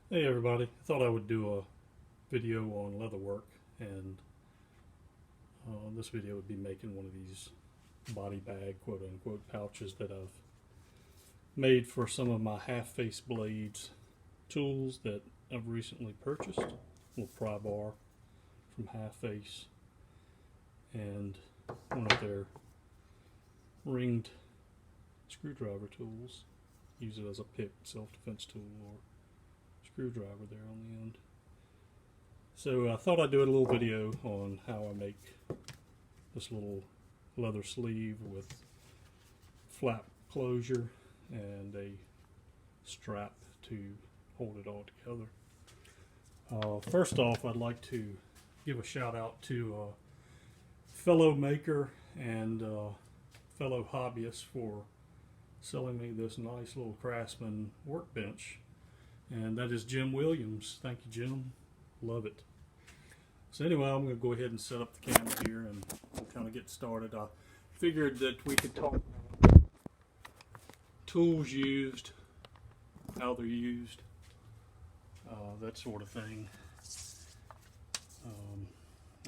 Hey everybody, I thought I would do a video on leatherwork, and this video would be making one of these body bag quote unquote pouches that I've made for some of my half face blades tools that I've recently purchased. A little pry bar from half face and one of their ringed screwdriver tools. Use it as a pick, self-defense tool, or screwdriver there on the end. So I thought I'd do a little video on how I make this little leather sleeve with flap closure and a strap to hold it all together. First off, I'd like to give a shout out to a fellow maker and fellow hobbyist for selling me this nice little Craftsman workbench, and that is Jim Williams. Thank you, Jim. Love it. So anyway, I'm going to go ahead and set up the camera here and we'll kind of get started. I figured that we could talk about tools used, how they're used, that sort of thing.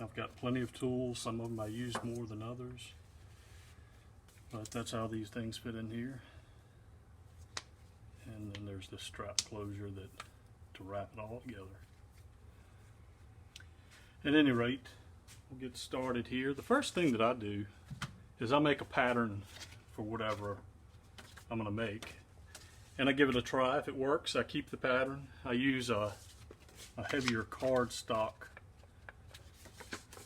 I've got plenty of tools. Some of them I use more than others, but that's how these things fit in here. And then there's this strap closure to wrap it all together. At any rate, we'll get started here. The first thing that I do is I make a pattern for whatever I'm going to make, and I give it a try. If it works, I keep the pattern. I use a heavier cardstock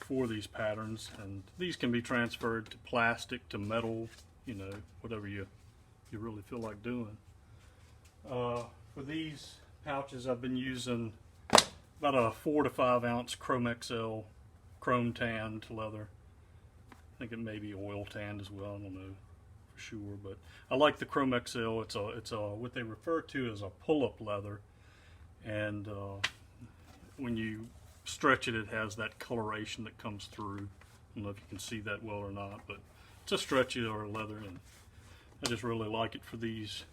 for these patterns, and these can be transferred to plastic, to metal, you know, whatever you really feel like doing. For these pouches, I've been using about a 4 to 5 ounce Chrome XL chrome tanned leather. I think it may be oil tanned as well. I don't know for sure, but I like the Chrome XL. It's a what they refer to as a pull-up leather, and when you stretch it, it has that coloration that comes through. I don't know if you can see that well or not, but it's a stretchy leather, and I just really like it for these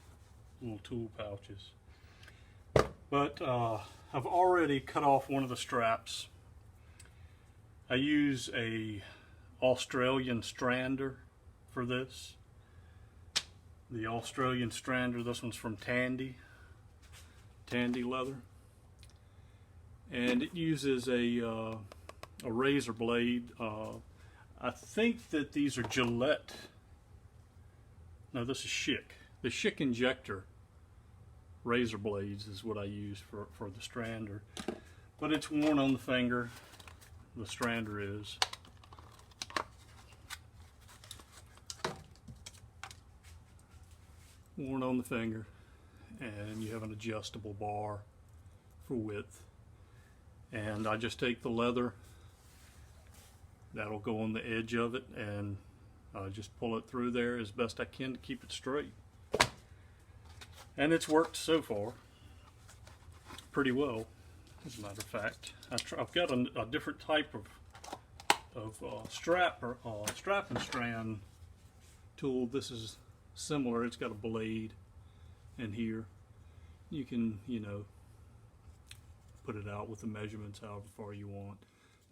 little tool pouches. But I've already cut off one of the straps. I use a Australian strander for this. The Australian strander, this one's from Tandy leather, and it uses a razor blade. I think that these are Gillette. No, this is Schick. The Schick injector razor blades is what I use for the strander, but it's worn on the finger. The strander is. Worn on the finger, and you have an adjustable bar for width, and I just take the leather that'll go on the edge of it, and I just pull it through there as best I can to keep it straight. And it's worked so far pretty well, as a matter of fact. I've got a different type of strap and strand tool. This is similar. It's got a blade in here. You can, you know, put it out with the measurements however far you want,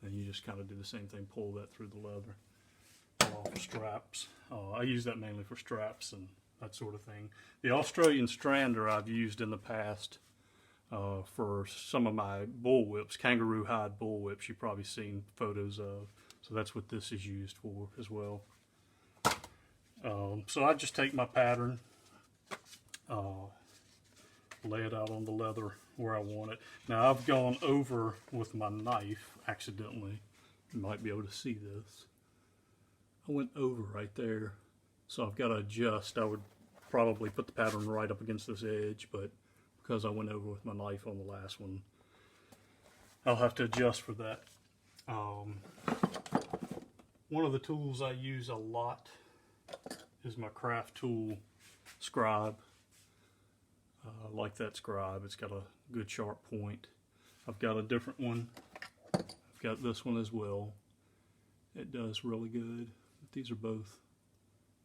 and you just kind of do the same thing, pull that through the leather. For straps. I use that mainly for straps and that sort of thing. The Australian strander I've used in the past for some of my bullwhips, kangaroo hide bullwhips. You've probably seen photos of. So that's what this is used for as well. So I just take my pattern, lay it out on the leather where I want it. Now I've gone over with my knife accidentally. You might be able to see this. I went over right there, so I've got to adjust. I would probably put the pattern right up against this edge, but because I went over with my knife on the last one, I'll have to adjust for that. One of the tools I use a lot is my craft tool scribe. I like that scribe. It's got a good sharp point. I've got a different one. I've got this one as well. It does really good. These are both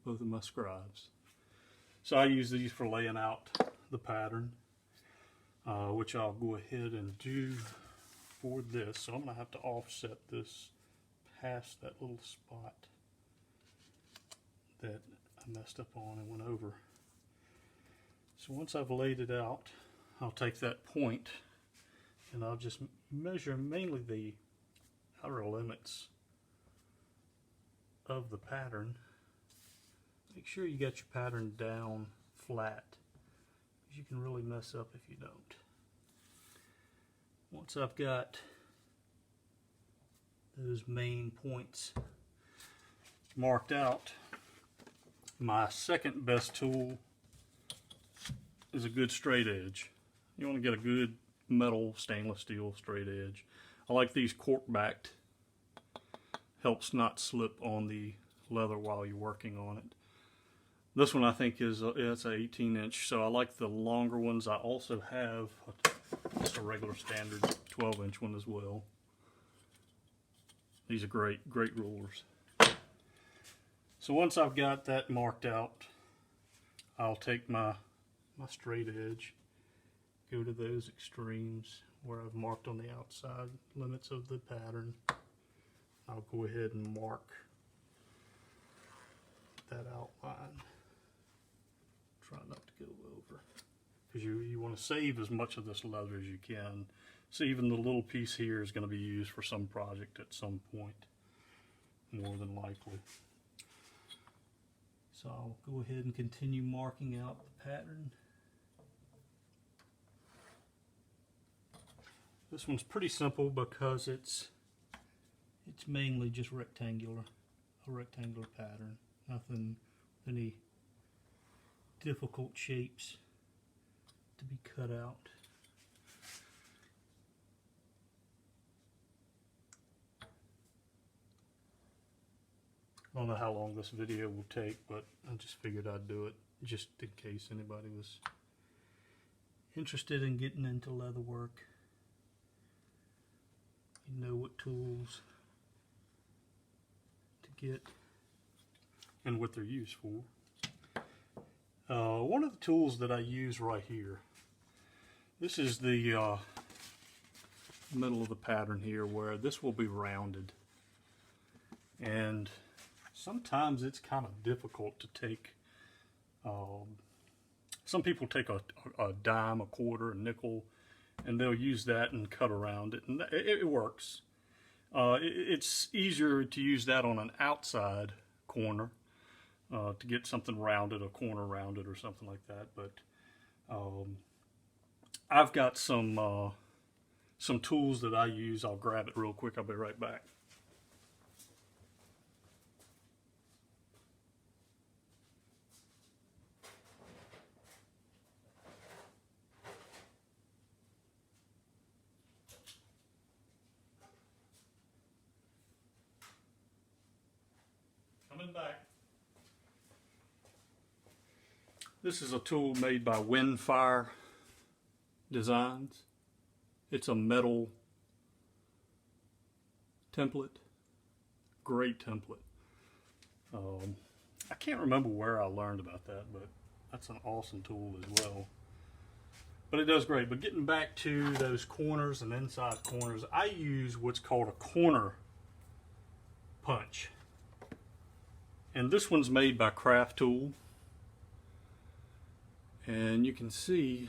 of my scribes. So I use these for laying out the pattern. which I'll go ahead and do for this. So I'm going to have to offset this past that little spot that I messed up on and went over. So once I've laid it out, I'll take that point and I'll just measure mainly the outer limits of the pattern. Make sure you get your pattern down flat, because you can really mess up if you don't. Once I've got those main points marked out, my second best tool is a good straight edge. You want to get a good metal stainless steel straight edge. I like these cork backed. Helps not slip on the leather while you're working on it. This one I think is it's an 18-inch, so I like the longer ones. I also have just a regular standard 12-inch one as well. These are great rulers. So once I've got that marked out, I'll take my straight edge, go to those extremes where I've marked on the outside limits of the pattern. I'll go ahead and mark that outline. Try not to go over, because you want to save as much of this leather as you can. So even the little piece here is going to be used for some project at some point, more than likely. So I'll go ahead and continue marking out the pattern. This one's pretty simple because it's mainly just a rectangular pattern. Nothing, any difficult shapes to be cut out. I don't know how long this video will take, but I just figured I'd do it just in case anybody was interested in getting into leather work. You know what tools to get and what they're used for. One of the tools that I use right here, this is the middle of the pattern here, where this will be rounded, and sometimes it's kind of difficult to take. Some people take a dime, a quarter, a nickel, and they'll use that and cut around it, and it works. It's easier to use that on an outside corner to get something rounded, a corner rounded or something like that. But I've got some tools that I use. I'll grab it real quick. I'll be right back. Coming back. This is a tool made by Windfire Designs. It's a metal template. Great template. I can't remember where I learned about that, but that's an awesome tool as well. But it does great. But getting back to those corners and inside corners, I use what's called a corner punch. And this one's made by Craft Tool. And you can see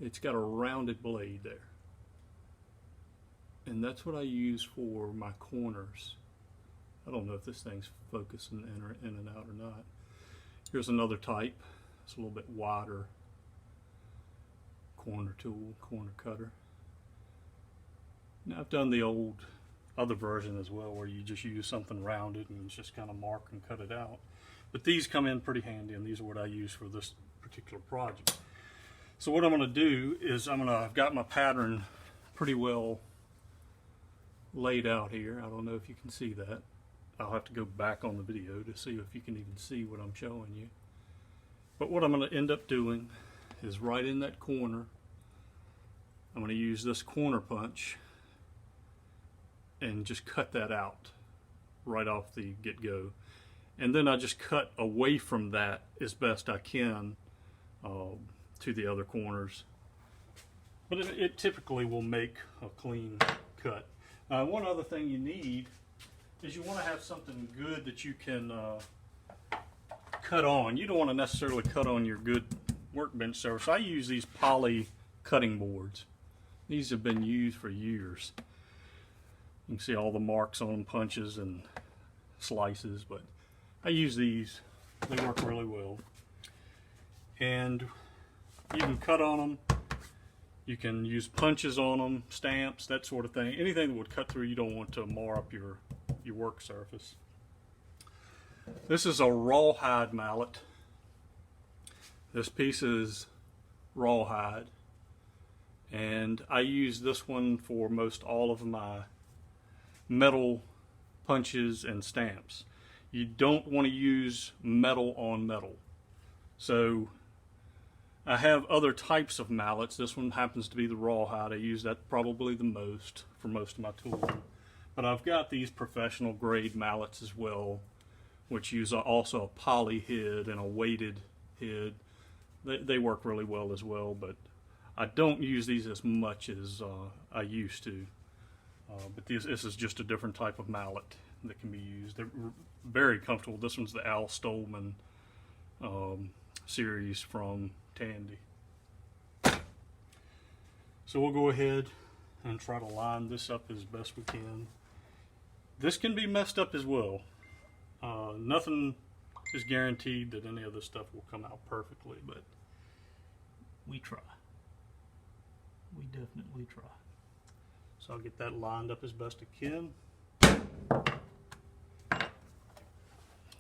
it's got a rounded blade there. And that's what I use for my corners. I don't know if this thing's focusing in and out or not. Here's another type. It's a little bit wider corner tool, corner cutter. Now I've done the old other version as well, where you just use something rounded and just kind of mark and cut it out. But these come in pretty handy, and these are what I use for this particular project. So what I'm going to do is I've got my pattern pretty well laid out here. I don't know if you can see that. I'll have to go back on the video to see if you can even see what I'm showing you. But what I'm going to end up doing is right in that corner, I'm going to use this corner punch and just cut that out right off the get-go. And then I just cut away from that as best I can to the other corners but it typically will make a clean cut. One other thing you need is you want to have something good that you can cut on. You don't want to necessarily cut on your good workbench surface. I use these poly cutting boards. These have been used for years. You can see all the marks on them, punches and slices, but I use these. They work really well. And you can cut on them. You can use punches on them, stamps, that sort of thing. Anything that would cut through, you don't want to mar up your work surface. This is a rawhide mallet. This piece is rawhide, and I use this one for most all of my metal punches and stamps. You don't want to use metal on metal. So I have other types of mallets. This one happens to be the rawhide. I use that probably the most for most of my tools. But I've got these professional grade mallets as well, which use also a poly head and a weighted head. They work really well as well, but I don't use these as much as I used to. But this is just a different type of mallet that can be used. They're very comfortable. This one's the Al Stolman series from Tandy. So we'll go ahead and try to line this up as best we can. This can be messed up as well. Nothing is guaranteed that any of this stuff will come out perfectly, but we try. We definitely try. So I'll get that lined up as best I can.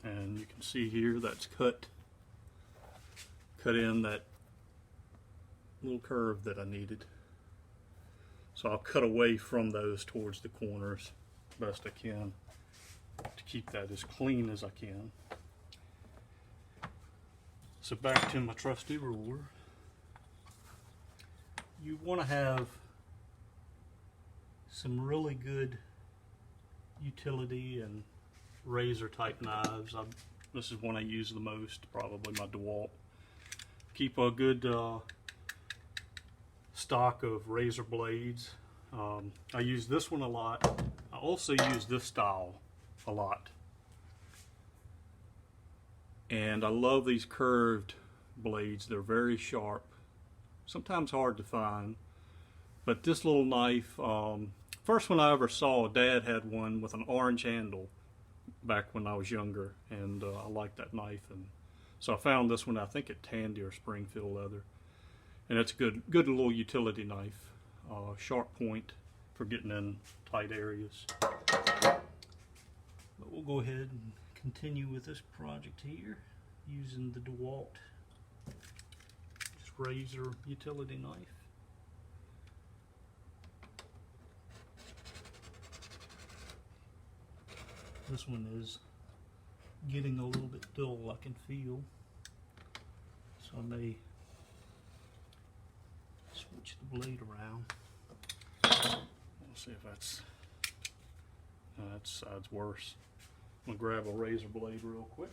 And you can see here that's cut in that little curve that I needed. So I'll cut away from those towards the corners best I can to keep that as clean as I can. So back to my trusty ruler. You want to have some really good utility and razor type knives. This is one I use the most, probably my DeWalt. Keep a good stock of razor blades. I use this one a lot. I also use this style a lot. And I love these curved blades. They're very sharp, sometimes hard to find. But this little knife, first one I ever saw, Dad had one with an orange handle back when I was younger, and I liked that knife, and so I found this one, I think at Tandy or Springfield Leather, and it's a good little utility knife, sharp point for getting in tight areas. But we'll go ahead and continue with this project here using the DeWalt just razor utility knife. This one is getting a little bit dull, I can feel, so I may switch the blade around. We'll see if that side's worse. I'm gonna grab a razor blade real quick.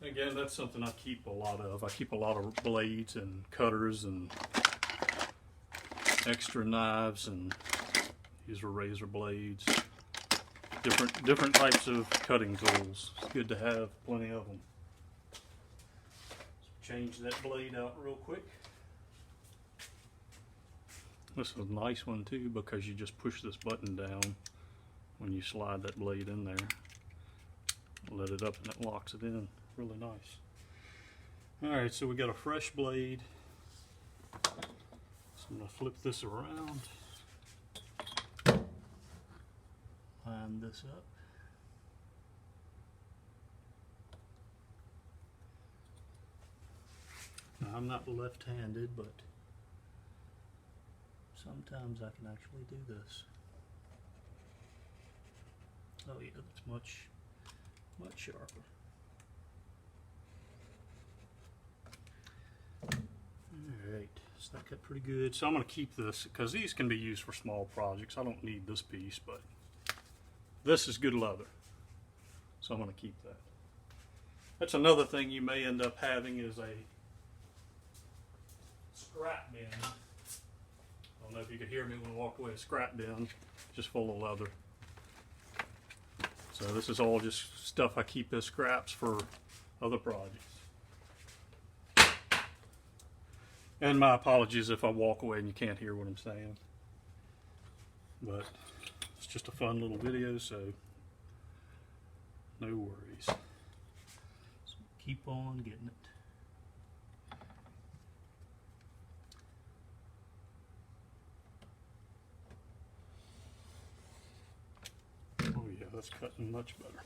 Again, that's something I keep a lot of. I keep a lot of blades and cutters and extra knives, and these are razor blades. Different types of cutting tools. It's good to have plenty of them. So change that blade out real quick. This is a nice one too, because you just push this button down when you slide that blade in there. Let it up and it locks it in. Really nice. Alright, so we got a fresh blade. So I'm going to flip this around. Line this up. Now, I'm not left-handed, but sometimes I can actually do this. Oh yeah, that's much sharper. Alright, So that cut pretty good. So I'm going to keep this because these can be used for small projects. I don't need this piece, but this is good leather. So I'm going to keep that. That's another thing you may end up having is a scrap bin. I don't know if you could hear me when I walk away. A scrap bin just full of leather. So this is all just stuff I keep as scraps for other projects. And my apologies if I walk away and you can't hear what I'm saying. But it's just a fun little video, so no worries. So keep on getting it. Oh yeah, that's cutting much better.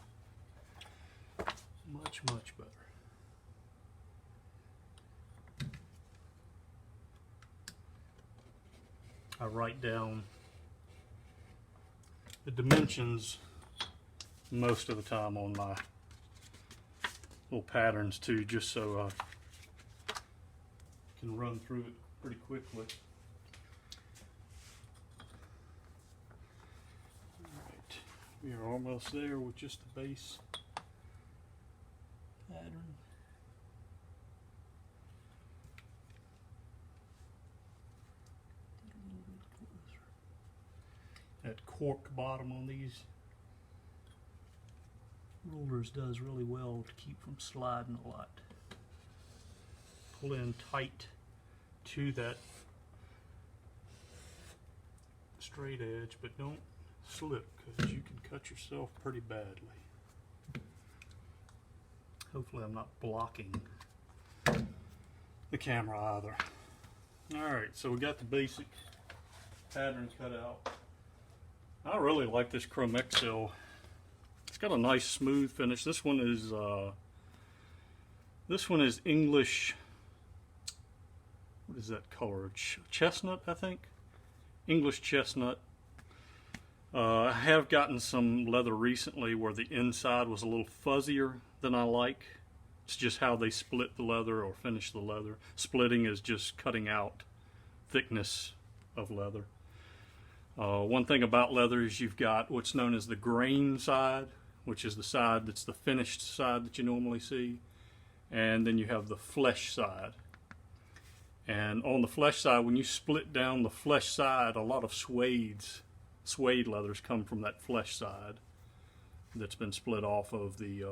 Much better. I write down the dimensions most of the time on my little patterns too, just so I can run through it pretty quickly. Alright, we are almost there with just the base pattern. That cork bottom on these rulers does really well to keep from sliding a lot. Pull in tight to that straight edge, but don't slip because you can cut yourself pretty badly. Hopefully I'm not blocking the camera either. Alright, so we got the basic pattern cut out. I really like this Chrome XL. It's got a nice smooth finish. This one is English. What is that color? Chestnut, I think. English chestnut. I have gotten some leather recently where the inside was a little fuzzier than I like. It's just how they split the leather or finish the leather. Splitting is just cutting out thickness of leather. One thing about leather is you've got what's known as the grain side, which is the side that's the finished side that you normally see, and then you have the flesh side. And on the flesh side, when you split down the flesh side, a lot of suede leathers come from that flesh side that's been split off of the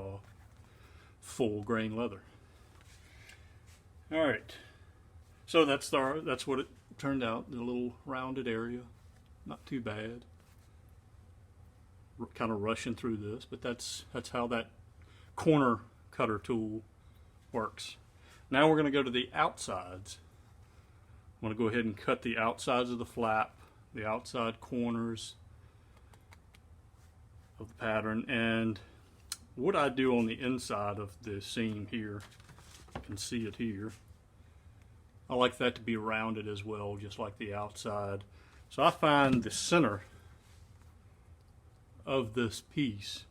full grain leather. All right, so that's what it turned out, the little rounded area. Not too bad. Kind of rushing through this, but that's how that corner cutter tool works. Now we're going to go to the outsides. I'm going to go ahead and cut the outsides of the flap, the outside corners of the pattern, and what I do on the inside of the seam here, you can see it here. I like that to be rounded as well, just like the outside. So I find the center of this piece,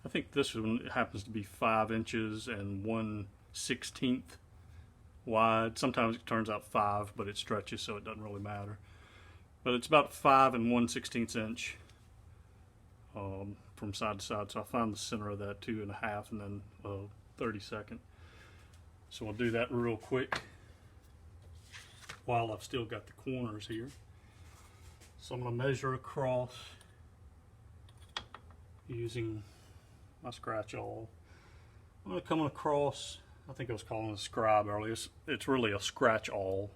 I think this one happens to be 5 inches and 1/16 wide. Sometimes it turns out 5, but it stretches, so it doesn't really matter. But it's about 5 and 1/16 inch from side to side. So I find the center of that 2.5 and then 32nd. So I'll do that real quick while I've still got the corners here. So I'm going to measure across using my scratch awl. I'm going to come across, I think I was calling it a scribe earlier. It's really a scratch awl.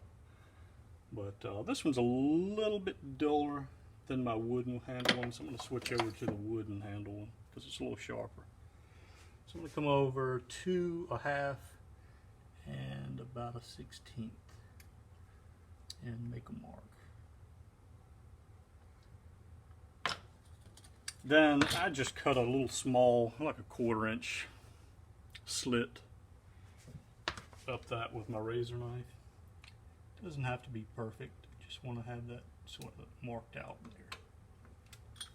But this one's a little bit duller than my wooden handle one, so I'm going to switch over to the wooden handle one because it's a little sharper. So I'm going to come over 2.5 and about 1/16 and make a mark. Then I just cut a little small, like a 1/4 inch slit up that with my razor knife. Doesn't have to be perfect, just want to have that sort of marked out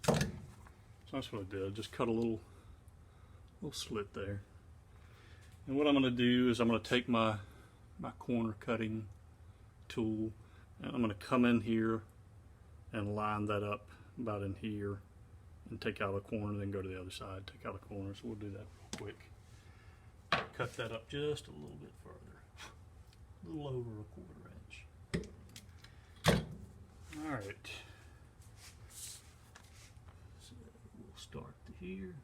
there. So that's what I did, just cut a little slit there. And what I'm going to do is I'm going to take my corner cutting tool, and I'm going to come in here and line that up about in here and take out a corner, then go to the other side, take out a corner. So we'll do that real quick. Cut that up just a little bit further, a little over a 1/4 inch. All right, so we'll start to here.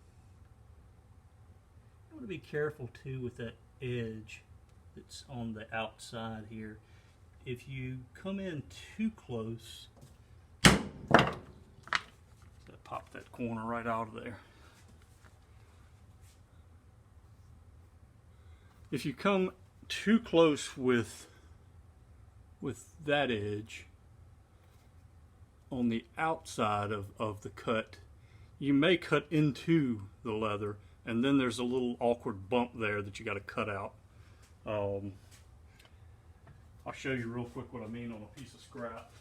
You want to be careful too with that edge that's on the outside here. If you come in too close, pop that corner right out of there. If you come too close with that edge on the outside of the cut, you may cut into the leather, and then there's a little awkward bump there that you got to cut out. I'll show you real quick what I mean on a piece of scrap.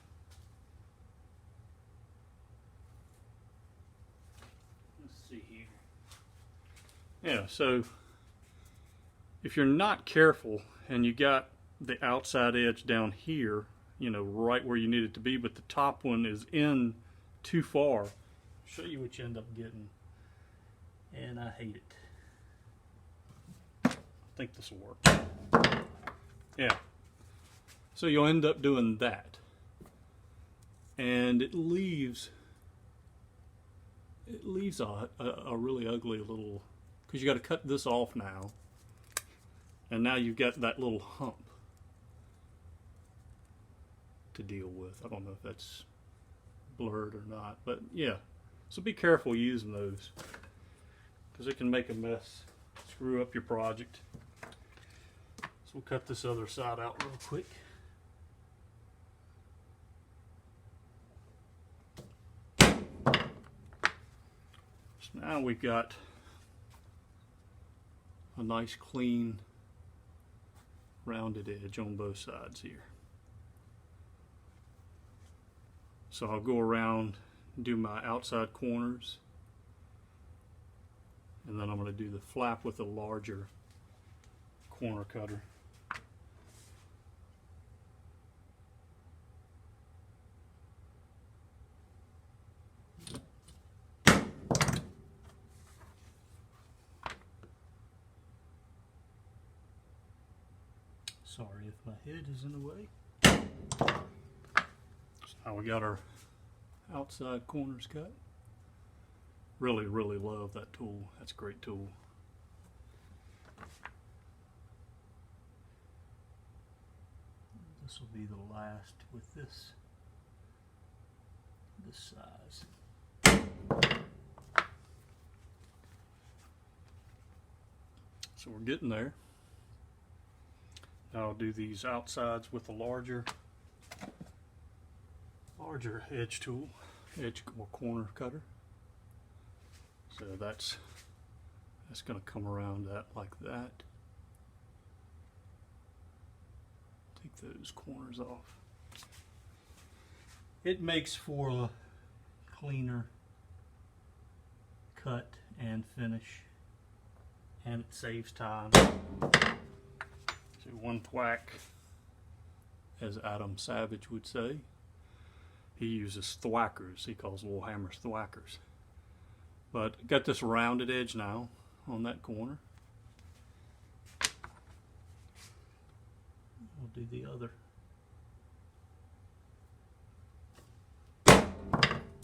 See here. Yeah, so if you're not careful and you got the outside edge down here, you know, right where you need it to be, but the top one is in too far, I'll show you what you end up getting, and I hate it. I think this will work. Yeah, so you'll end up doing that, and it leaves a really ugly little, because you got to cut this off now, and now you've got that little hump to deal with. I don't know if that's blurred or not, but yeah, so be careful using those, because it can make a mess, screw up your project. So we'll cut this other side out real quick. Now we've got a nice clean rounded edge on both sides here. So I'll go around, do my outside corners, and then I'm going to do the flap with a larger corner cutter. Sorry if my head is in the way. So now we got our outside corners cut. Really, really love that tool. That's a great tool. This will be the last with this size. So we're getting there. Now I'll do these outsides with a larger edge tool, edge or corner cutter. So that's going to come around that like that. Take those corners off. It makes for a cleaner cut and finish, and it saves time. So one thwack, as Adam Savage would say. He uses thwackers. He calls little hammers thwackers. But got this rounded edge now on that corner. We'll do the other.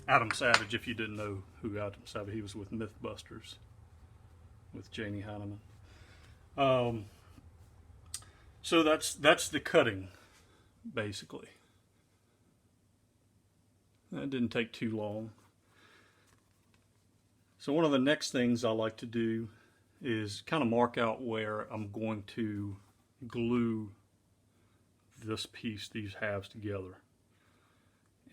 Adam Savage, if you didn't know who Adam Savage, he was with Mythbusters with Janie Heineman. So that's the cutting, basically. That didn't take too long. So one of the next things I like to do is kind of mark out where I'm going to glue this piece, these halves together.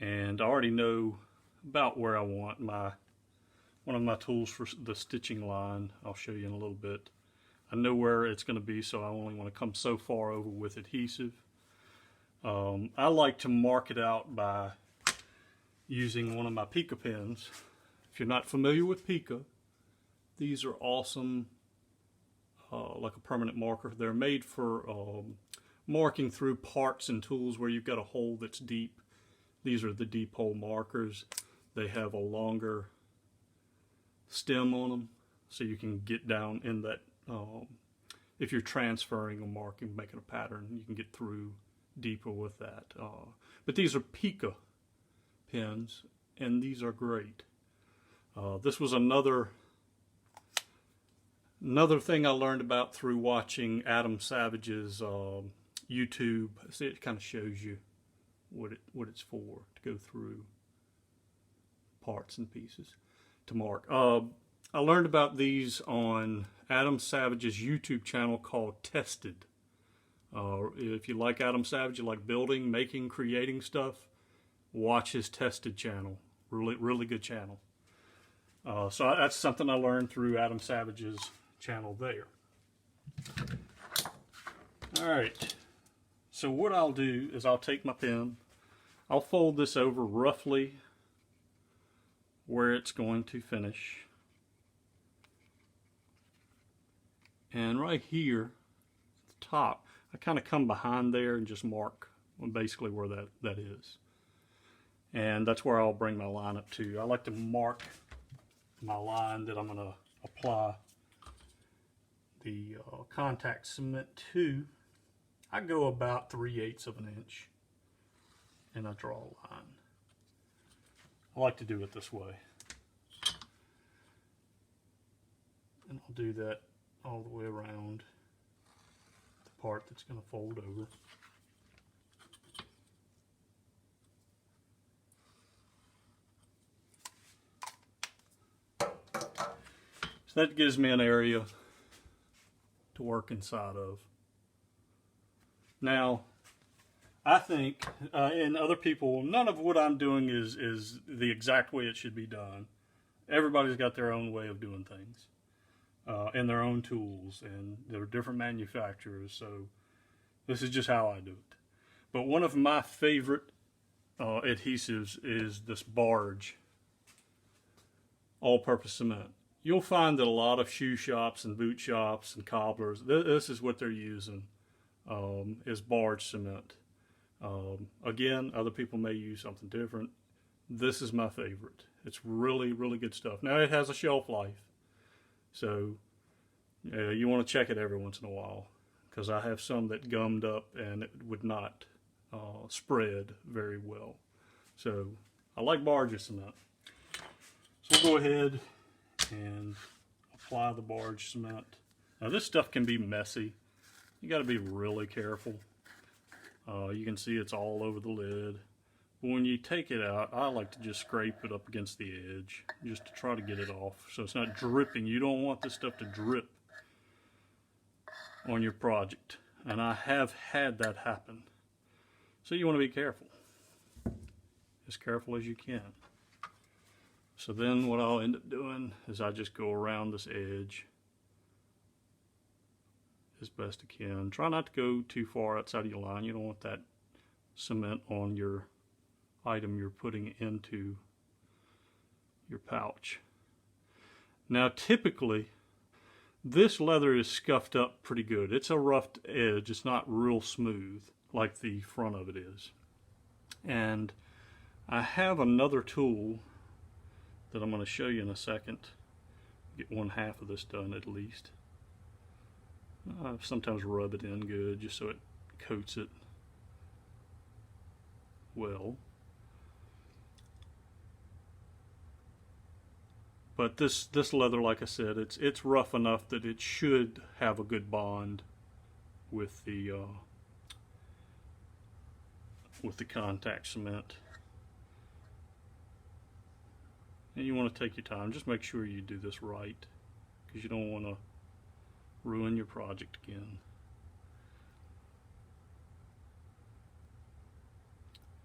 And I already know about where I want one of my tools for the stitching line. I'll show you in a little bit. I know where it's going to be, so I only want to come so far over with adhesive. I like to mark it out by using one of my Pica pens. If you're not familiar with Pica, these are awesome, like a permanent marker. They're made for marking through parts and tools where you've got a hole that's deep. These are the deep hole markers. They have a longer stem on them, so you can get down in that. If you're transferring or marking, making a pattern, you can get through deeper with that. But these are pica pins, and these are great. This was another thing I learned about through watching Adam Savage's YouTube. See, it kind of shows you what it's for, to go through parts and pieces to mark. I learned about these on Adam Savage's YouTube channel called Tested. If you like Adam Savage, you like building, making, creating stuff, watch his Tested channel. Really good channel. So that's something I learned through Adam Savage's channel there. Alright, so what I'll do is I'll take my pen, I'll fold this over roughly where it's going to finish. And right here at the top, I kind of come behind there and just mark basically where that is. And that's where I'll bring my line up to. I like to mark my line that I'm going to apply the contact cement to. I go about 3/8 of an inch and I draw a line. I like to do it this way. And I'll do that all the way around the part that's going to fold over. So that gives me an area to work inside of. Now, I think, and other people, none of what I'm doing is the exact way it should be done. Everybody's got their own way of doing things, and their own tools, and there are different manufacturers, so this is just how I do it. But one of my favorite adhesives is this Barge all-purpose cement. You'll find that a lot of shoe shops and boot shops and cobblers, this is what they're using, is Barge cement. Again, other people may use something different. This is my favorite. It's really good stuff. Now it has a shelf life, so you want to check it every once in a while, because I have some that gummed up and it would not spread very well. So I like Barge cement. So we'll go ahead and apply the Barge cement. Now this stuff can be messy. You got to be really careful. You can see it's all over the lid. But when you take it out, I like to just scrape it up against the edge just to try to get it off so it's not dripping. You don't want this stuff to drip on your project. And I have had that happen. So you want to be careful. As careful as you can. So then what I'll end up doing is I just go around this edge as best I can. Try not to go too far outside of your line. You don't want that cement on your item you're putting into your pouch. Now typically this leather is scuffed up pretty good. It's a rough edge. It's not real smooth like the front of it is. And I have another tool that I'm going to show you in a second. Get 1/2 of this done at least. I sometimes rub it in good just so it coats it well. But this leather, like I said, it's rough enough that it should have a good bond with the contact cement. And you want to take your time. Just make sure you do this right, because you don't want to ruin your project again.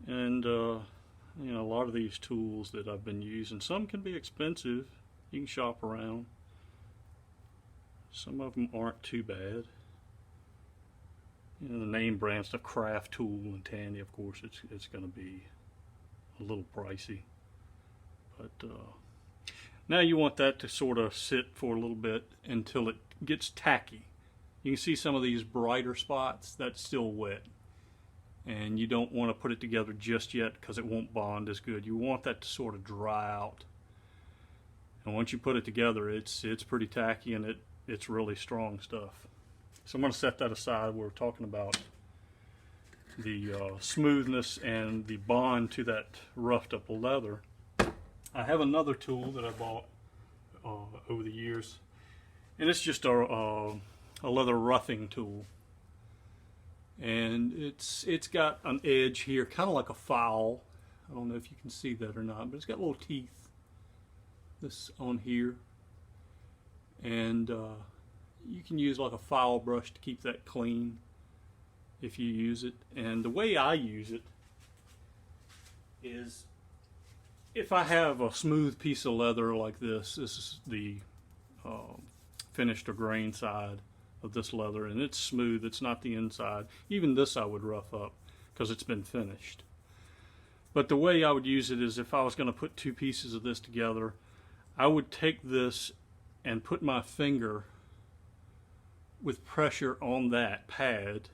And you know, a lot of these tools that I've been using, some can be expensive. You can shop around. Some of them aren't too bad. You know, the name brand stuff, Craft Tool and Tandy, of course, it's going to be a little pricey. But now you want that to sort of sit for a little bit until it gets tacky. You can see some of these brighter spots, that's still wet. And you don't want to put it together just yet because it won't bond as good. You want that to sort of dry out. And once you put it together, it's pretty tacky, and it's really strong stuff. So I'm going to set that aside. We're talking about the smoothness and the bond to that roughed up leather. I have another tool that I bought over the years, and it's just a leather roughing tool. And it's got an edge here, kind of like a file. I don't know if you can see that or not, but it's got little teeth. This on here, and you can use like a file brush to keep that clean if you use it. And the way I use it is, if I have a smooth piece of leather like this is the finished or grain side of this leather, and it's smooth, it's not the inside. Even this I would rough up because it's been finished. But the way I would use it is, if I was going to put two pieces of this together, I would take this and put my finger with pressure on that pad,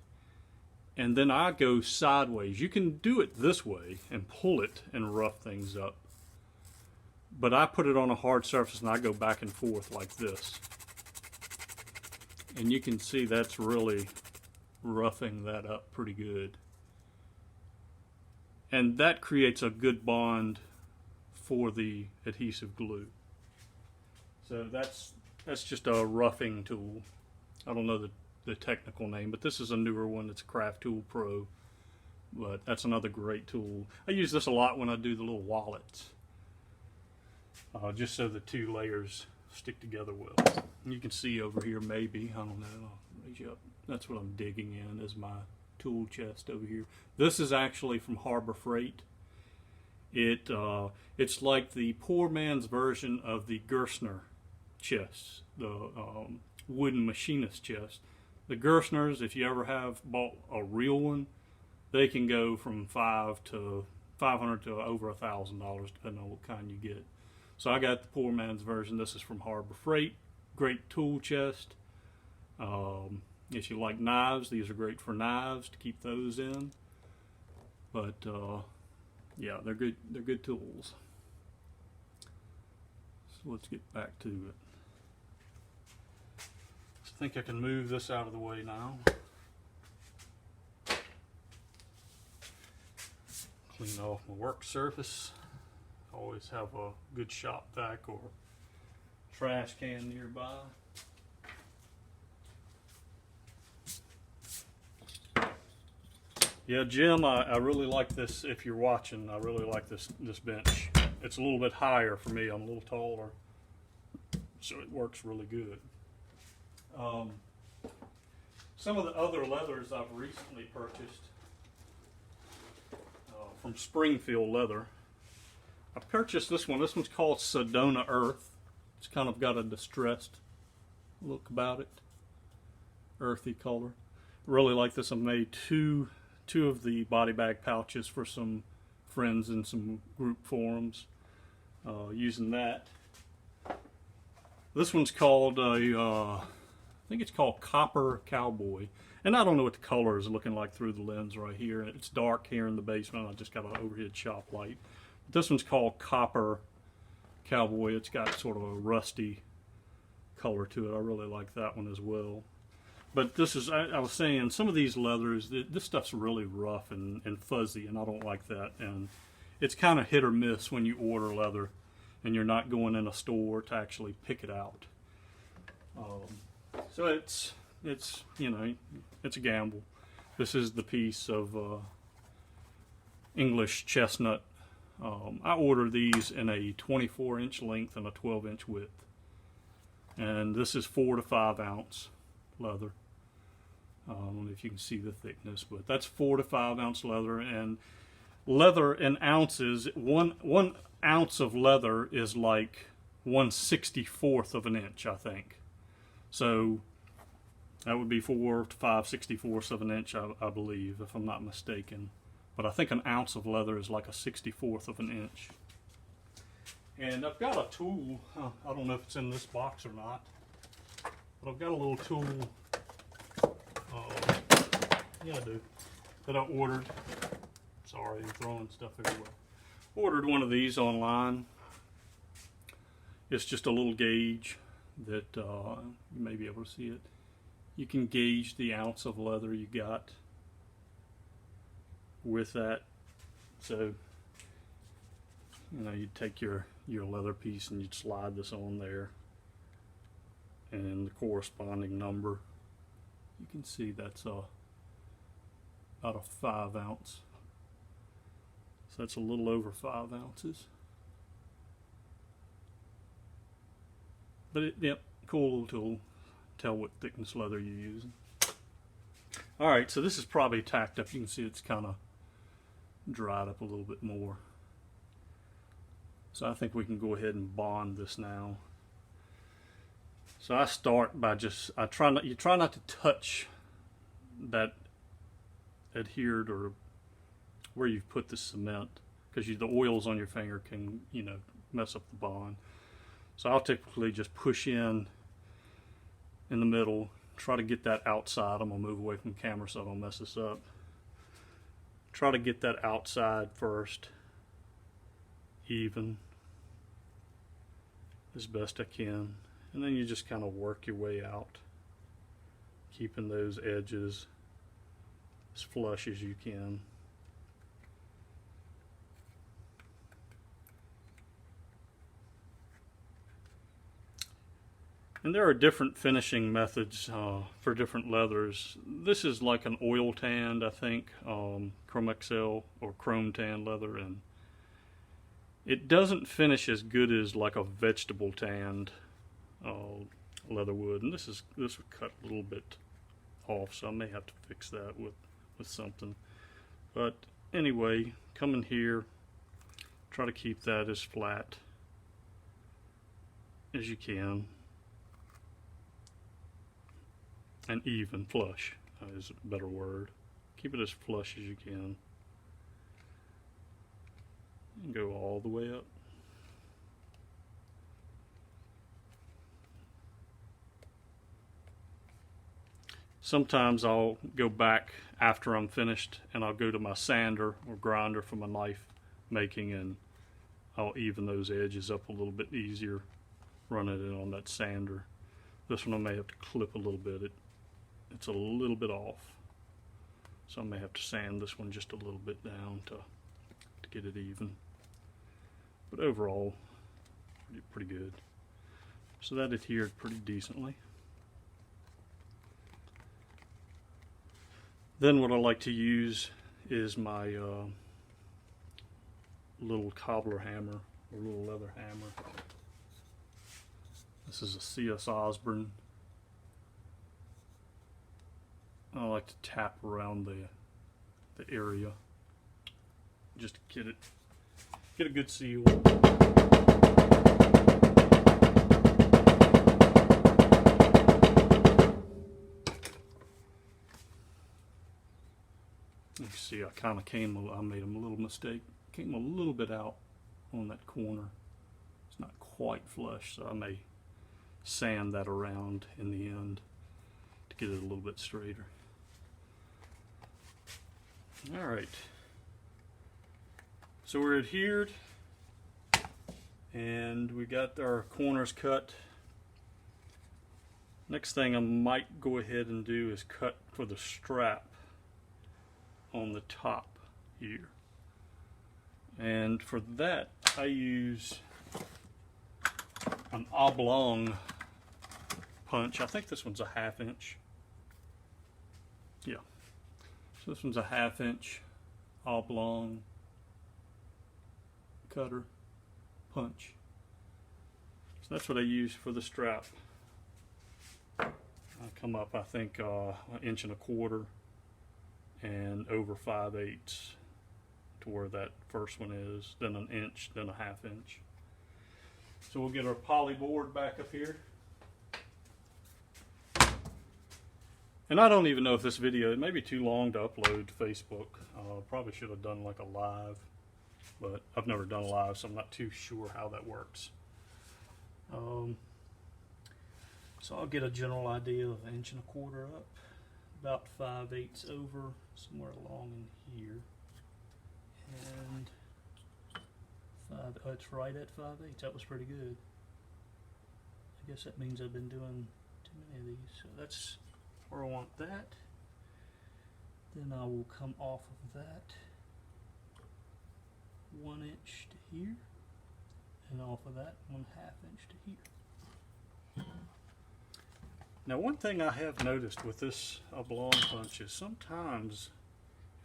and then I go sideways. You can do it this way and pull it and rough things up, but I put it on a hard surface and I go back and forth like this. And you can see that's really roughing that up pretty good. And that creates a good bond for the adhesive glue. So that's just a roughing tool. I don't know the technical name, but this is a newer one. It's a Craft Tool Pro, but that's another great tool. I use this a lot when I do the little wallets, just so the two layers stick together well. And you can see over here, maybe, I don't know, I'll raise you up. That's what I'm digging in, is my tool chest over here. This is actually from Harbor Freight. It's like the poor man's version of the Gerstner chests, the wooden machinist chest. The Gerstners, if you ever have bought a real one, they can go from $500 to over $1,000 depending on what kind you get. So I got the poor man's version. This is from Harbor Freight. Great tool chest. If you like knives, these are great for knives, to keep those in. But yeah, they're good. They're good tools. So let's get back to it. I think I can move this out of the way now. Clean off my work surface. Always have a good shop vac or trash can nearby. Yeah, Jim, I really like this. If you're watching, I really like this bench. It's a little bit higher for me. I'm a little taller, so it works really good. Some of the other leathers I've recently purchased from Springfield Leather. I purchased this one. This one's called Sedona Earth. It's kind of got a distressed look about it. Earthy color. Really like this. I made two of the body bag pouches for some friends in some group forums using that. This one's called I think it's called Copper Cowboy, and I don't know what the color is looking like through the lens right here. It's dark here in the basement. I just got an overhead shop light. But this one's called Copper Cowboy. It's got sort of a rusty color to it. I really like that one as well. But this is, I was saying, some of these leathers, this stuff's really rough and fuzzy, and I don't like that. And it's kind of hit or miss when you order leather and you're not going in a store to actually pick it out. So it's you know, it's a gamble. This is the piece of English chestnut. I ordered these in a 24-inch length and a 12-inch width. And this is 4 to 5 ounce leather. I don't know if you can see the thickness, but that's 4 to 5 ounce leather. And leather in ounces, one ounce of leather is like 1/64th of an inch, I think. So that would be 4 to 5 64ths of an inch, I believe, if I'm not mistaken. But I think an ounce of leather is like a 64th of an inch. And I've got a tool. I don't know if it's in this box or not, but I've got a little tool Yeah, I do. That I ordered. Sorry, I'm throwing stuff everywhere. Ordered one of these online. It's just a little gauge that you may be able to see it. You can gauge the ounce of leather you got with that. So, you know, you'd take your leather piece and you'd slide this on there, and the corresponding number, you can see that's about a 5 ounce. So that's a little over 5 ounces. But yep, cool little tool. Tell what thickness leather you're using. Alright, so this is probably tacked up. You can see it's kind of dried up a little bit more. So I think we can go ahead and bond this now. So I start by you try not to touch that adhered or where you've put the cement, because the oils on your finger can, you know, mess up the bond. So I'll typically just push in the middle, try to get that outside. I'm gonna move away from the camera so I don't mess this up. Try to get that outside first, even as best I can, and then you just kind of work your way out, keeping those edges as flush as you can. And there are different finishing methods for different leathers. This is like an oil tanned, I think, Chrome XL or chrome tan leather, and it doesn't finish as good as like a vegetable tanned leather would. And this would cut a little bit off, so I may have to fix that with something. But anyway, come in here, try to keep that as flat as you can. And even, flush is a better word. Keep it as flush as you can. And go all the way up. Sometimes I'll go back after I'm finished and I'll go to my sander or grinder for my knife making, and I'll even those edges up a little bit easier running it on that sander. This one I may have to clip a little bit. It's a little bit off, so I may have to sand this one just a little bit down to get it even. But overall, pretty good. So that adhered pretty decently. Then what I like to use is my little cobbler hammer, or little leather hammer. This is a C.S. Osborne. I like to tap around the area just to get a good seal. You see, I made a little mistake. Came a little bit out on that corner. It's not quite flush, so I may sand that around in the end to get it a little bit straighter. All right, so we're adhered and we got our corners cut. Next thing I might go ahead and do is cut for the strap on the top here. And for that I use an oblong punch. I think this one's a 1/2 inch. Yeah. So this one's a 1/2 inch oblong cutter punch. So that's what I use for the strap. I come up, I think, 1 1/4 inches and over 5/8 to where that first one is, then 1 inch, then a 1/2 inch. So we'll get our poly board back up here. And I don't even know if this video, it may be too long to upload to Facebook. Probably should have done like a live, but I've never done a live, so I'm not too sure how that works. So I'll get a general idea of 1 1/4 inch up, about 5/8 over, somewhere along in here, and it's right at 5/8. That was pretty good. I guess that means I've been doing too many of these, so that's where I want that. Then I will come off of that 1 inch to here, and off of that 1/2 inch to here. Now, one thing I have noticed with this oblong punch is sometimes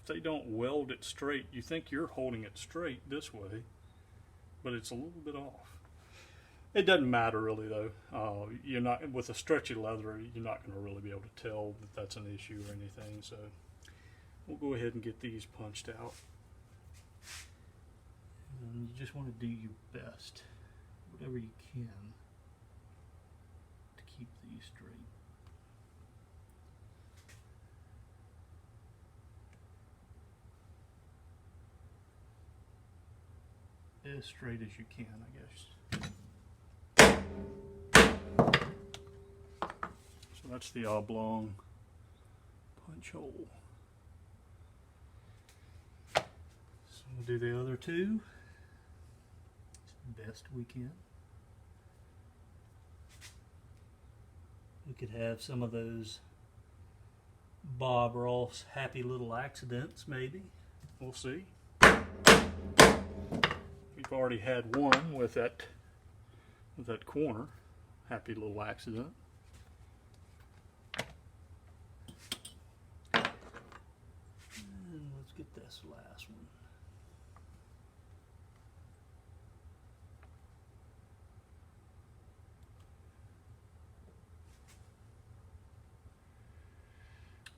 if they don't weld it straight, you think you're holding it straight this way, but it's a little bit off. It doesn't matter really though. You're not, with a stretchy leather, you're not going to really be able to tell that that's an issue or anything. So we'll go ahead and get these punched out. And you just want to do your best, whatever you can, to keep these straight. As straight as you can, I guess. So that's the oblong punch hole. So we'll do the other two as best we can. We could have some of those Bob Ross happy little accidents, maybe. We'll see. We've already had one with that corner, happy little accident. And let's get this last one.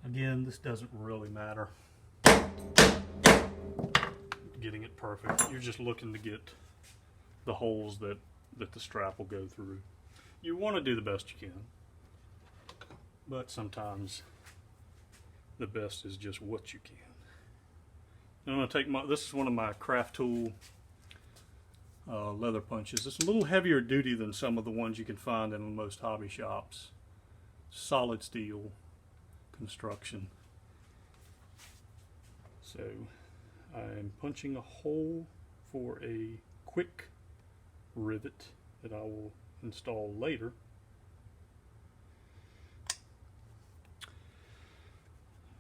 Again, this doesn't really matter, getting it perfect. You're just looking to get the holes that the strap will go through. You want to do the best you can, but sometimes the best is just what you can. And I'm going to take this is one of my craft tool leather punches. It's a little heavier duty than some of the ones you can find in most hobby shops. Solid steel construction. So I'm punching a hole for a quick rivet that I will install later.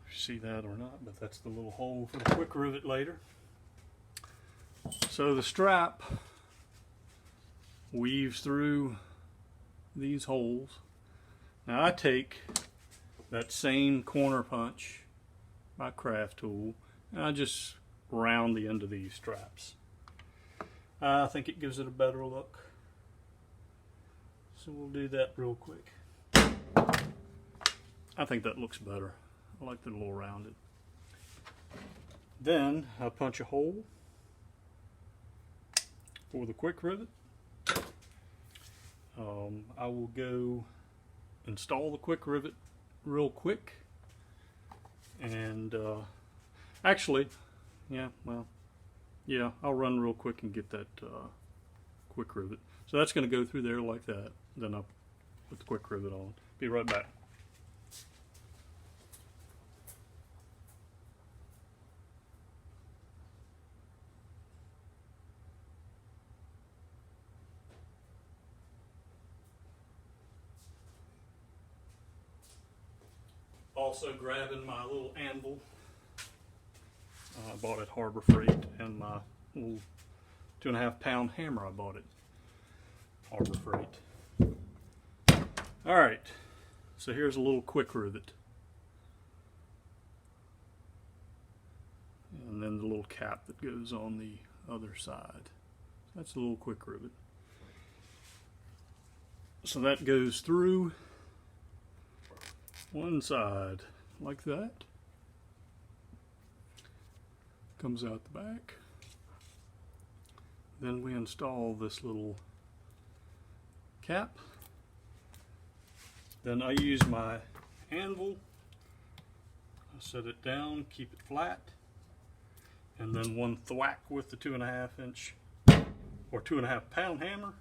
If you see that or not, but that's the little hole for the quick rivet later. So the strap weaves through these holes. Now I take that same corner punch, my craft tool, and I just round the end of these straps. I think it gives it a better look. So we'll do that real quick. I think that looks better. I like the little rounded. Then I punch a hole for the quick rivet. I will go install the quick rivet real quick. And actually, I'll run real quick and get that quick rivet. So that's going to go through there like that. Then I'll put the quick rivet on. Be right back. Also grabbing my little anvil. I bought at Harbor Freight, and my little 2.5 pound hammer I bought at Harbor Freight. Alright, so here's a little quick rivet. And then the little cap that goes on the other side. That's a little quick rivet. So that goes through one side like that. Comes out the back. Then we install this little cap. Then I use my anvil. I set it down, keep it flat, and then one thwack with the 2.5 inch or 2.5 pound hammer,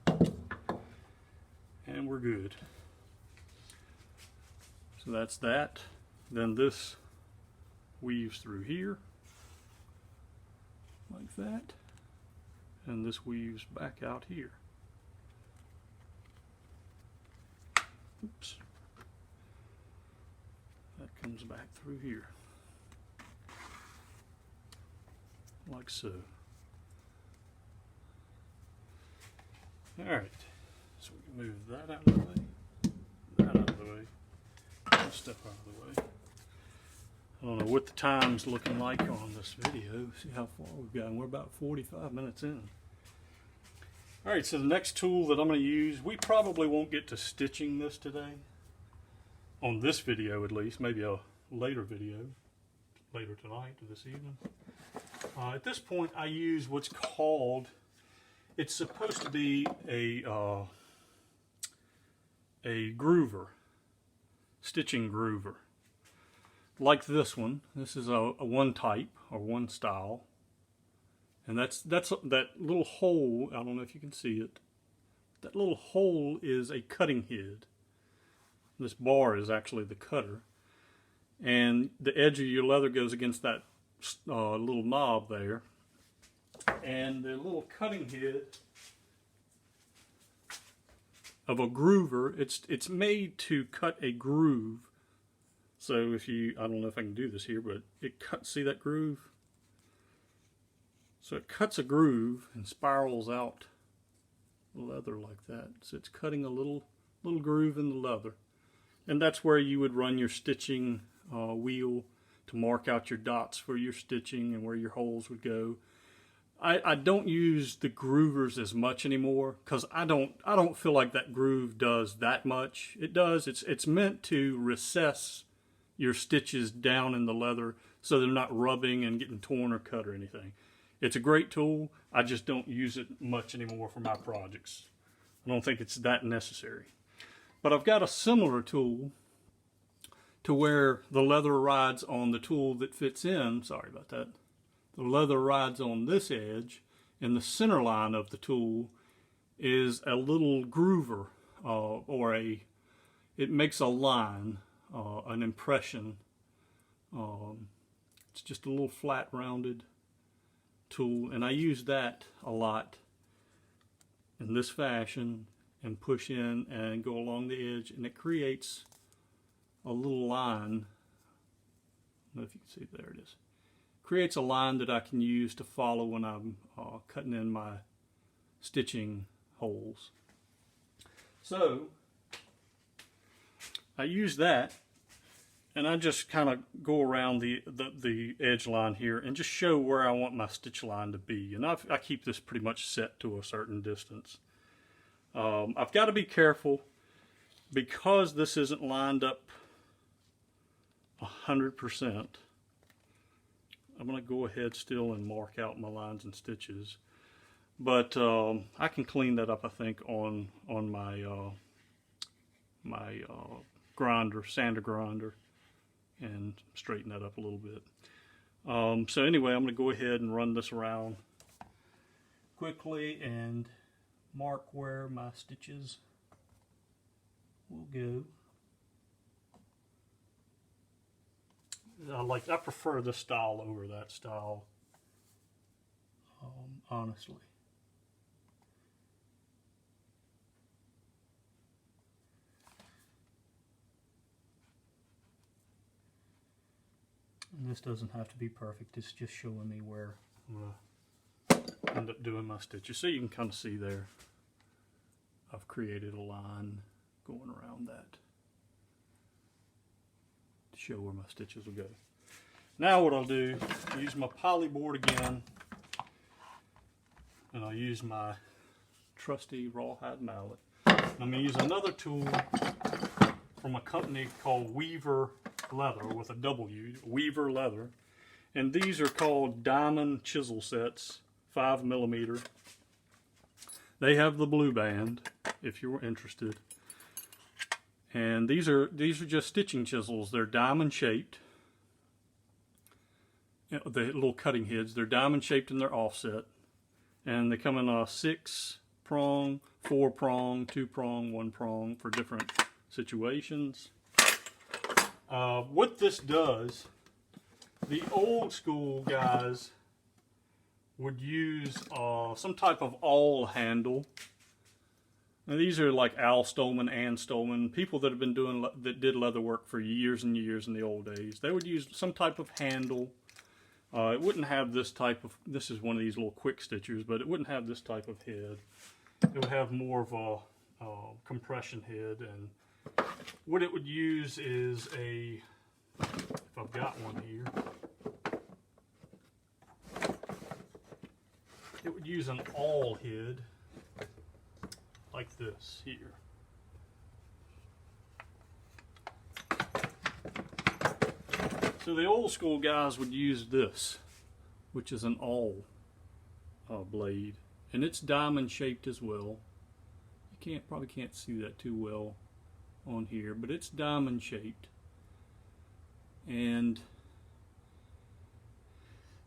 and we're good. So that's that. Then this weaves through here like that, and this weaves back out here. Oops. That comes back through here like so. Alright, so we can move that out of the way, that out of the way, that stuff out of the way. I don't know what the time's looking like on this video. See how far we've gotten. We're about 45 minutes in. Alright, so the next tool that I'm going to use, we probably won't get to stitching this today. On this video at least, maybe a later video, later tonight or this evening. At this point I use what's called, it's supposed to be a groover, stitching groover. Like this one. This is a one type or one style. And that's that little hole, I don't know if you can see it. That little hole is a cutting head. This bar is actually the cutter. And the edge of your leather goes against that little knob there. And the little cutting head of a groover, it's made to cut a groove. So if you, I don't know if I can do this here, but it cuts, see that groove? So it cuts a groove and spirals out the leather like that. So it's cutting a little groove in the leather. And that's where you would run your stitching wheel to mark out your dots for your stitching and where your holes would go. I don't use the groovers as much anymore because I don't feel like that groove does that much. It does. It's meant to recess your stitches down in the leather so they're not rubbing and getting torn or cut or anything. It's a great tool. I just don't use it much anymore for my projects. I don't think it's that necessary. But I've got a similar tool to where the leather rides on the tool that fits in. Sorry about that. The leather rides on this edge, and the center line of the tool is a little groover, it makes a line, an impression. It's just a little flat rounded tool, and I use that a lot in this fashion and push in and go along the edge, and it creates a little line. I don't know if you can see, there it is. Creates a line that I can use to follow when I'm cutting in my stitching holes. So I use that, and I just kind of go around the edge line here and just show where I want my stitch line to be. And I keep this pretty much set to a certain distance. I've got to be careful because this isn't lined up 100%. I'm going to go ahead still and mark out my lines and stitches, but I can clean that up, I think, on my grinder, sander grinder, and straighten that up a little bit. So anyway, I'm going to go ahead and run this around quickly and mark where my stitches will go. I prefer this style over that style, honestly. And this doesn't have to be perfect, it's just showing me where I'm going to end up doing my stitches. So you can kind of see there, I've created a line going around that to show where my stitches will go. Now what I'll do, use my poly board again, and I'll use my trusty rawhide mallet. I'm going to use another tool from a company called Weaver Leather, with a W, Weaver Leather. And these are called diamond chisel sets, 5mm. They have the blue band, if you're interested. And these are just stitching chisels. They're diamond shaped. You know, the little cutting heads, they're diamond shaped and they're offset. And they come in a 6-prong, 4-prong, 2-prong, 1-prong for different situations. What this does, the old school guys would use some type of awl handle. Now these are like Al Stolman, Ann Stolman, people that have been that did leather work for years and years in the old days. They would use some type of handle. It wouldn't have this type of, this is one of these little quick stitchers, but it wouldn't have this type of head. It would have more of a compression head, and what it would use is a, if I've got one here, it would use an awl head like this here. So the old school guys would use this, which is an awl blade, and it's diamond shaped as well. You probably can't see that too well on here, but it's diamond shaped. And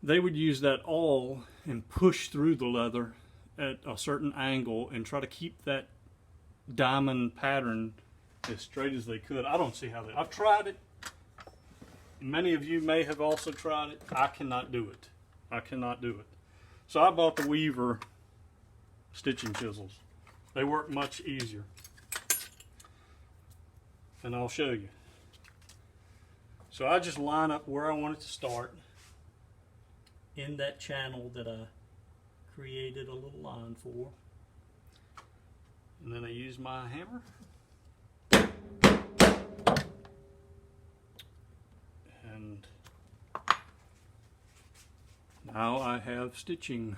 they would use that awl and push through the leather at a certain angle and try to keep that diamond pattern as straight as they could. I don't see how they, I've tried it. Many of you may have also tried it. I cannot do it. I cannot do it. So I bought the Weaver stitching chisels. They work much easier. And I'll show you. So I just line up where I want it to start in that channel that I created a little line for. And then I use my hammer. And now I have stitching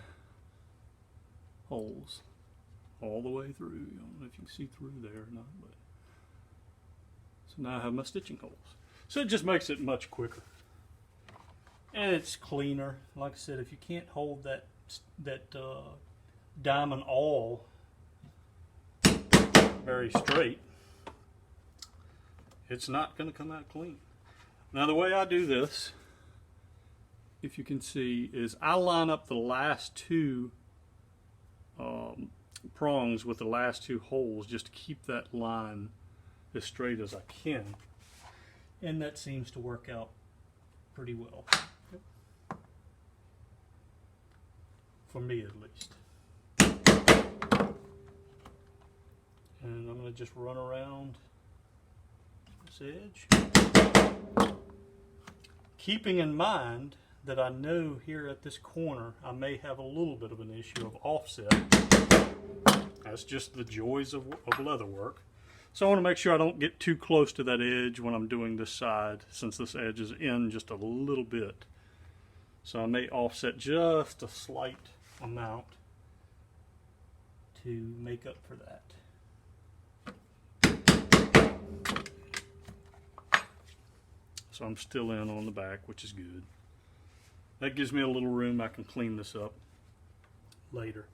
holes all the way through. I don't know if you can see through there or not, but so now I have my stitching holes. So it just makes it much quicker. And it's cleaner. Like I said, if you can't hold that diamond awl very straight, it's not going to come out clean. Now the way I do this, if you can see, is I line up the last two prongs with the last two holes just to keep that line as straight as I can. And that seems to work out pretty well. For me at least. And I'm going to just run around this edge. Keeping in mind that I know here at this corner I may have a little bit of an issue of offset. That's just the joys of leather work. So I want to make sure I don't get too close to that edge when I'm doing this side, since this edge is in just a little bit. So I may offset just a slight amount to make up for that. So I'm still in on the back, which is good. That gives me a little room. I can clean this up later.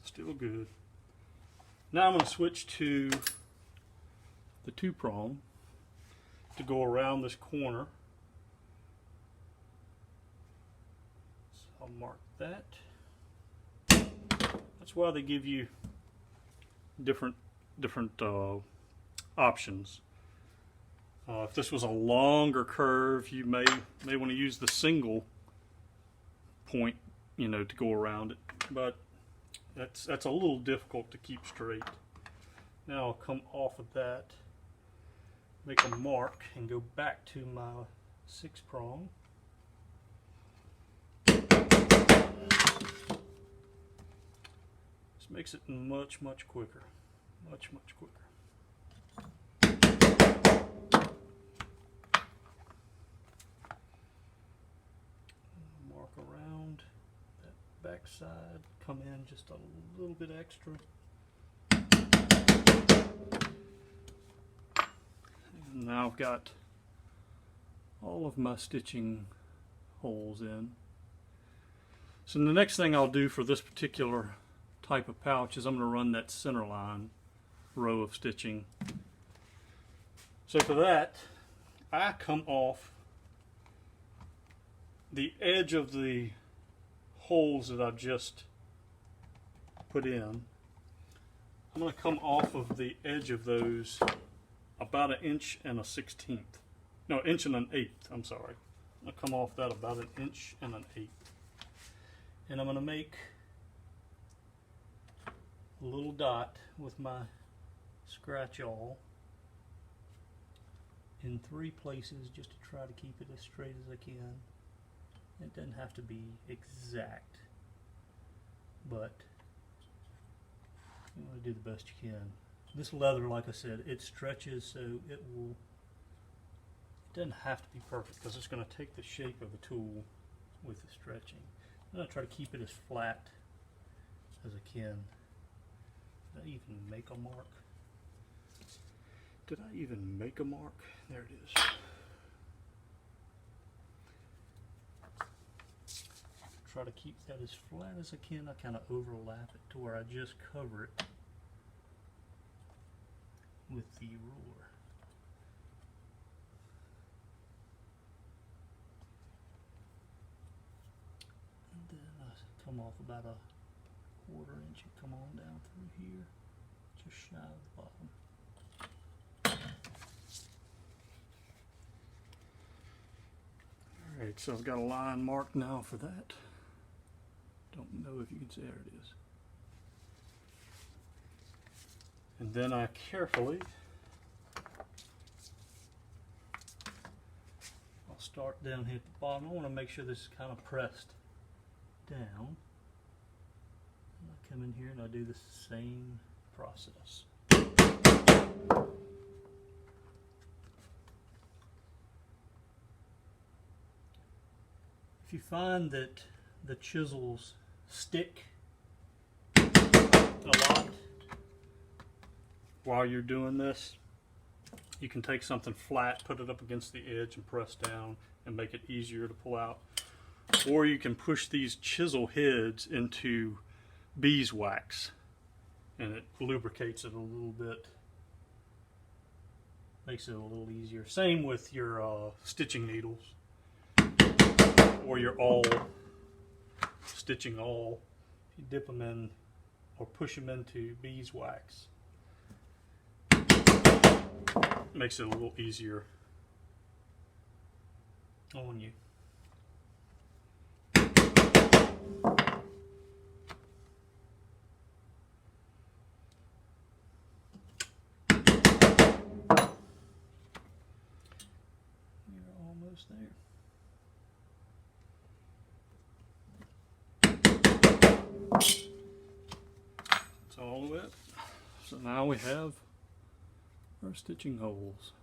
Still good. Now I'm going to switch to the two prong to go around this corner. So I'll mark that. That's why they give you different options. If this was a longer curve, you may want to use the single point, you know, to go around it. But that's a little difficult to keep straight. Now I'll come off of that, make a mark, and go back to my 6 prong. This makes it much quicker. Much quicker. Mark around that back side, come in just a little bit extra. And now I've got all of my stitching holes in. So the next thing I'll do for this particular type of pouch is I'm going to run that center line row of stitching. So for that, I come off the edge of the holes that I've just put in, I'm going to come off of the edge of those about 1 1/16 inches. No, 1 1/8 inches, I'm sorry. I'm going to come off that about 1 1/8 inches. And I'm going to make a little dot with my scratch awl in 3 places just to try to keep it as straight as I can. It doesn't have to be exact, but you want to do the best you can. This leather, like I said, it stretches, so it doesn't have to be perfect because it's going to take the shape of the tool with the stretching. I'm going to try to keep it as flat as I can. Did I even make a mark? Did I even make a mark? There it is. Try to keep that as flat as I can. I kind of overlap it to where I just cover it with the ruler. And then I come off about 1/4 inch and come on down through here, just shy of the bottom. Alright, so I've got a line marked now for that. Don't know if you can see, there it is. And then I carefully, I'll start down here at the bottom. I want to make sure this is kind of pressed down. And I come in here and I do the same process. If you find that the chisels stick a lot while you're doing this, you can take something flat, put it up against the edge and press down and make it easier to pull out. Or you can push these chisel heads into beeswax and it lubricates it a little bit, makes it a little easier. Same with your stitching needles or your awl, stitching awl. If you dip them in or push them into beeswax, it makes it a little easier on you. You're almost there. That's all of it. So now we have our stitching holes.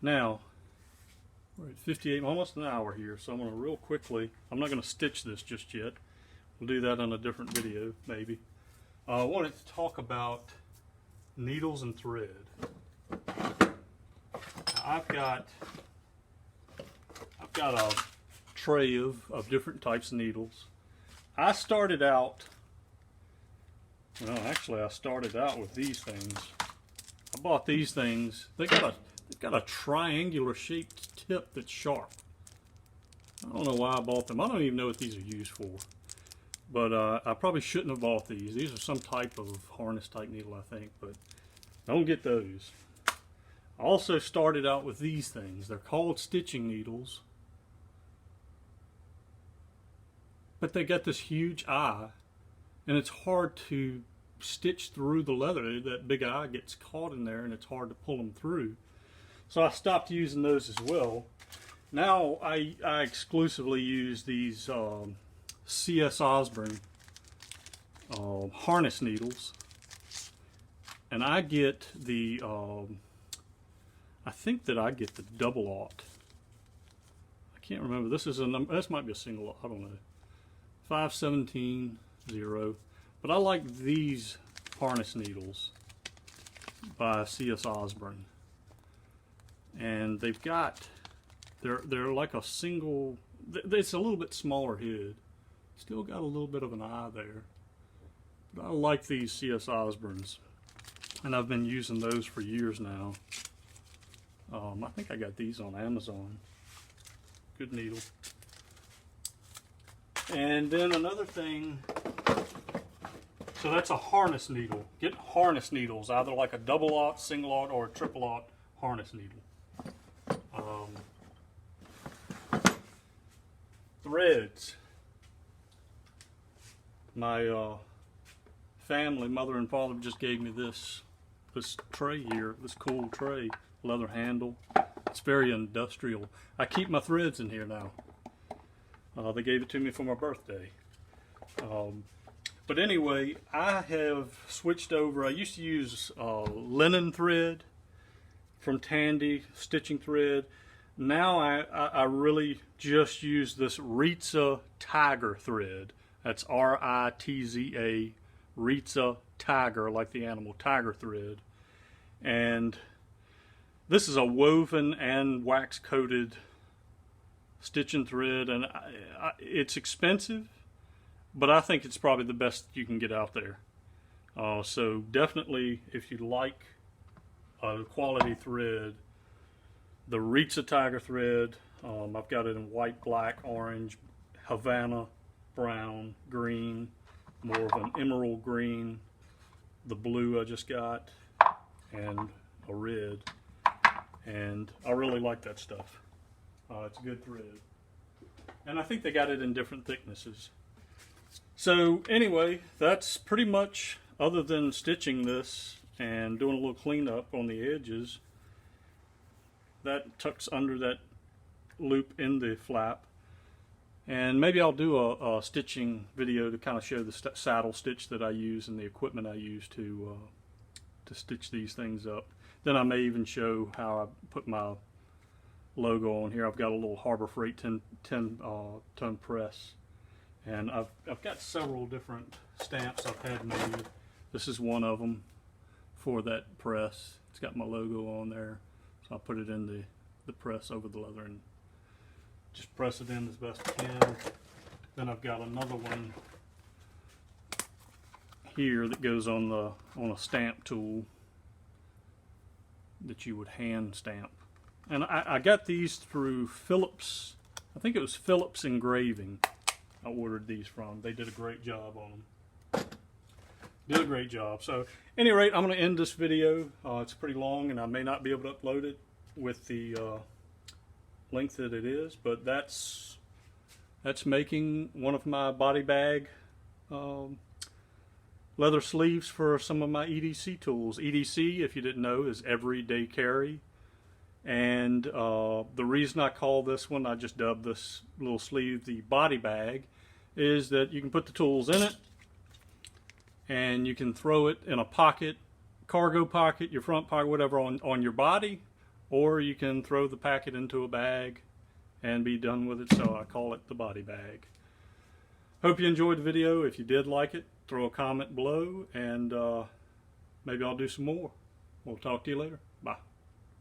Now we're at 58, almost an hour here, so I'm going to real quickly, I'm not going to stitch this just yet. We'll do that on a different video maybe. I wanted to talk about needles and thread. Now, I've got a tray of different types of needles. I started out, well actually I started out with these things. I bought these things. They've got a triangular shaped tip that's sharp. I don't know why I bought them. I don't even know what these are used for. But I probably shouldn't have bought these. These are some type of harness type needle, I think, but don't get those. I also started out with these things. They're called stitching needles, but they got this huge eye, and it's hard to stitch through the leather. That big eye gets caught in there, and it's hard to pull them through. So I stopped using those as well. Now I exclusively use these C.S. Osborne harness needles, and I get the I think that I get the double aught. I can't remember. This is a number. This might be a single aught. I don't know. 517-0. But I like these harness needles by C.S. Osborne, and they've got they're like a single. It's a little bit smaller head. Still got a little bit of an eye there. But I like these C.S. Osbornes, and I've been using those for years now. I think I got these on Amazon. Good needle. And then another thing, so that's a harness needle. Get harness needles, either like a double-aught, single-aught, or a triple-aught harness needle. Threads. My family, mother and father, just gave me this tray here, this cool tray, leather handle. It's very industrial. I keep my threads in here now. They gave it to me for my birthday. But anyway, I have switched over. I used to use linen thread from Tandy, stitching thread. Now I really just use this Ritza Tiger thread. That's R-I-T-Z-A, Ritza Tiger, like the animal, tiger thread. And this is a woven and wax coated stitching thread, and it's expensive, but I think it's probably the best you can get out there. So definitely, if you like a quality thread, the Ritza Tiger thread, I've got it in white, black, orange, Havana, brown, green, more of an emerald green, the blue I just got, and a red. And I really like that stuff. It's a good thread. And I think they got it in different thicknesses. So anyway, that's pretty much, other than stitching this and doing a little cleanup on the edges, that tucks under that loop in the flap. And maybe I'll do a stitching video to kind of show the saddle stitch that I use and the equipment I use to stitch these things up. Then I may even show how I put my logo on here. I've got a little Harbor Freight 10-ton press, and I've got several different stamps I've had made. This is one of them for that press. It's got my logo on there, so I'll put it in the press over the leather and just press it in as best I can. Then I've got another one here that goes on a stamp tool that you would hand stamp. And I got these through Phillips. I think it was Phillips Engraving I ordered these from. They did a great job on them. Did a great job. So, at any rate, I'm going to end this video. It's pretty long, and I may not be able to upload it with the length that it is, but that's making one of my body bag leather sleeves for some of my EDC tools. EDC, if you didn't know, is everyday carry. And the reason I call this one, I just dubbed this little sleeve the body bag, is that you can put the tools in it and you can throw it in a pocket, cargo pocket, your front pocket, whatever, on your body, or you can throw the packet into a bag and be done with it. So I call it the body bag. Hope you enjoyed the video. If you did like it, throw a comment below, and maybe I'll do some more. We'll talk to you later. Bye.